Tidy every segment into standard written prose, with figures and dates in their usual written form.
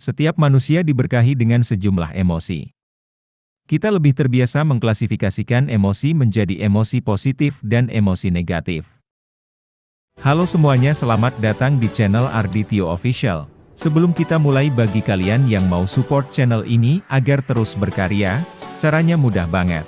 setiap manusia diberkahi dengan sejumlah emosi. Kita lebih terbiasa mengklasifikasikan emosi menjadi emosi positif dan emosi negatif. Halo semuanya, selamat datang di channel Ardi Tio Official. Sebelum kita mulai, bagi kalian yang mau support channel ini agar terus berkarya, caranya mudah banget.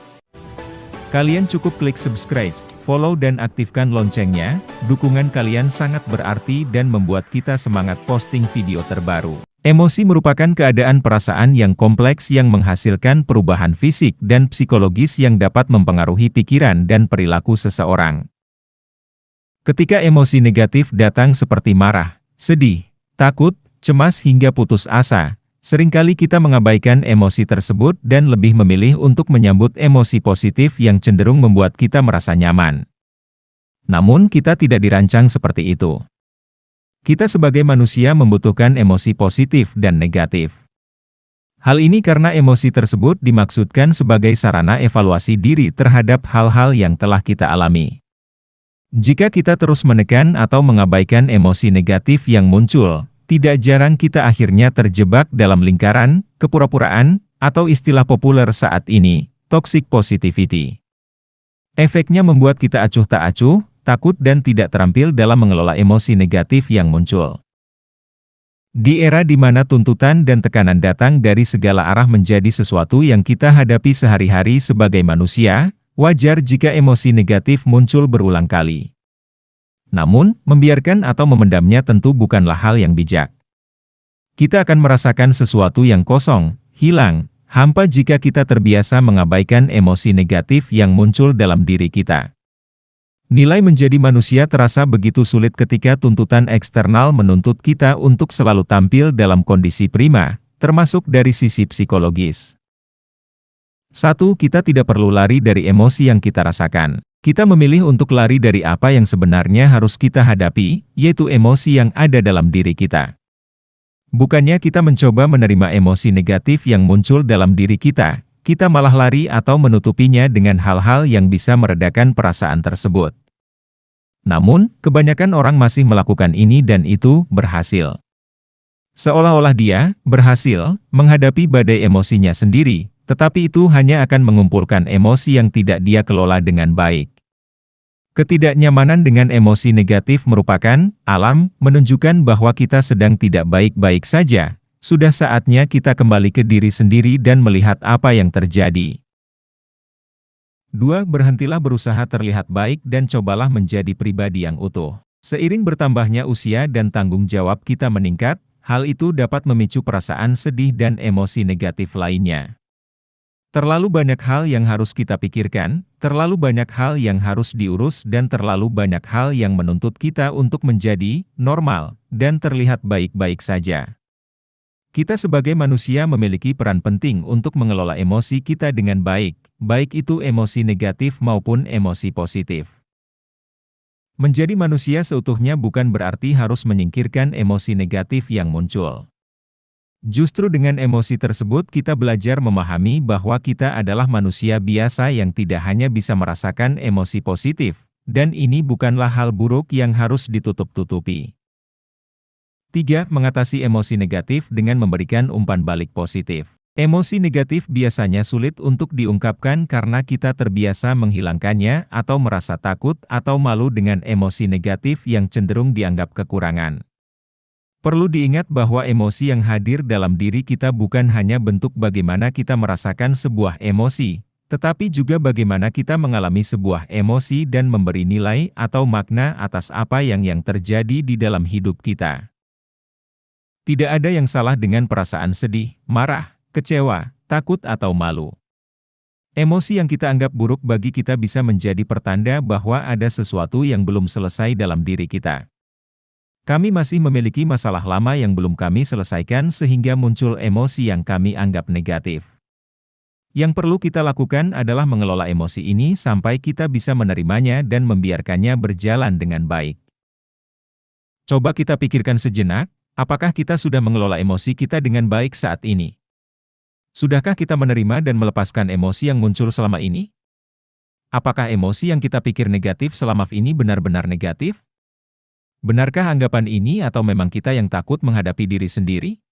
Kalian cukup klik subscribe, follow dan aktifkan loncengnya. Dukungan kalian sangat berarti dan membuat kita semangat posting video terbaru. Emosi merupakan keadaan perasaan yang kompleks yang menghasilkan perubahan fisik dan psikologis yang dapat mempengaruhi pikiran dan perilaku seseorang. Ketika emosi negatif datang seperti marah, sedih, takut, cemas hingga putus asa, seringkali kita mengabaikan emosi tersebut dan lebih memilih untuk menyambut emosi positif yang cenderung membuat kita merasa nyaman. Namun kita tidak dirancang seperti itu. Kita sebagai manusia membutuhkan emosi positif dan negatif. Hal ini karena emosi tersebut dimaksudkan sebagai sarana evaluasi diri terhadap hal-hal yang telah kita alami. Jika kita terus menekan atau mengabaikan emosi negatif yang muncul, tidak jarang kita akhirnya terjebak dalam lingkaran kepura-puraan, atau istilah populer saat ini, toxic positivity. Efeknya membuat kita acuh tak acuh, takut dan tidak terampil dalam mengelola emosi negatif yang muncul. Di era di mana tuntutan dan tekanan datang dari segala arah menjadi sesuatu yang kita hadapi sehari-hari sebagai manusia, wajar jika emosi negatif muncul berulang kali. Namun, membiarkan atau memendamnya tentu bukanlah hal yang bijak. Kita akan merasakan sesuatu yang kosong, hilang, hampa jika kita terbiasa mengabaikan emosi negatif yang muncul dalam diri kita. Nilai menjadi manusia terasa begitu sulit ketika tuntutan eksternal menuntut kita untuk selalu tampil dalam kondisi prima, termasuk dari sisi psikologis. 1. Kita tidak perlu lari dari emosi yang kita rasakan. Kita memilih untuk lari dari apa yang sebenarnya harus kita hadapi, yaitu emosi yang ada dalam diri kita. Bukannya kita mencoba menerima emosi negatif yang muncul dalam diri kita malah lari atau menutupinya dengan hal-hal yang bisa meredakan perasaan tersebut. Namun, kebanyakan orang masih melakukan ini dan itu berhasil. Seolah-olah dia berhasil menghadapi badai emosinya sendiri, tetapi itu hanya akan mengumpulkan emosi yang tidak dia kelola dengan baik. Ketidaknyamanan dengan emosi negatif merupakan alam menunjukkan bahwa kita sedang tidak baik-baik saja. Sudah saatnya kita kembali ke diri sendiri dan melihat apa yang terjadi. 2. Berhentilah berusaha terlihat baik dan cobalah menjadi pribadi yang utuh. Seiring bertambahnya usia dan tanggung jawab kita meningkat, hal itu dapat memicu perasaan sedih dan emosi negatif lainnya. Terlalu banyak hal yang harus kita pikirkan, terlalu banyak hal yang harus diurus dan terlalu banyak hal yang menuntut kita untuk menjadi normal dan terlihat baik-baik saja. Kita sebagai manusia memiliki peran penting untuk mengelola emosi kita dengan baik, baik itu emosi negatif maupun emosi positif. Menjadi manusia seutuhnya bukan berarti harus menyingkirkan emosi negatif yang muncul. Justru dengan emosi tersebut kita belajar memahami bahwa kita adalah manusia biasa yang tidak hanya bisa merasakan emosi positif, dan ini bukanlah hal buruk yang harus ditutup-tutupi. 3. Mengatasi emosi negatif dengan memberikan umpan balik positif. Emosi negatif biasanya sulit untuk diungkapkan karena kita terbiasa menghilangkannya atau merasa takut atau malu dengan emosi negatif yang cenderung dianggap kekurangan. Perlu diingat bahwa emosi yang hadir dalam diri kita bukan hanya bentuk bagaimana kita merasakan sebuah emosi, tetapi juga bagaimana kita mengalami sebuah emosi dan memberi nilai atau makna atas apa yang terjadi di dalam hidup kita. Tidak ada yang salah dengan perasaan sedih, marah, kecewa, takut atau malu. Emosi yang kita anggap buruk bagi kita bisa menjadi pertanda bahwa ada sesuatu yang belum selesai dalam diri kita. Kami masih memiliki masalah lama yang belum kami selesaikan sehingga muncul emosi yang kami anggap negatif. Yang perlu kita lakukan adalah mengelola emosi ini sampai kita bisa menerimanya dan membiarkannya berjalan dengan baik. Coba kita pikirkan sejenak, apakah kita sudah mengelola emosi kita dengan baik saat ini? Sudahkah kita menerima dan melepaskan emosi yang muncul selama ini? Apakah emosi yang kita pikir negatif selama ini benar-benar negatif? Benarkah anggapan ini atau memang kita yang takut menghadapi diri sendiri?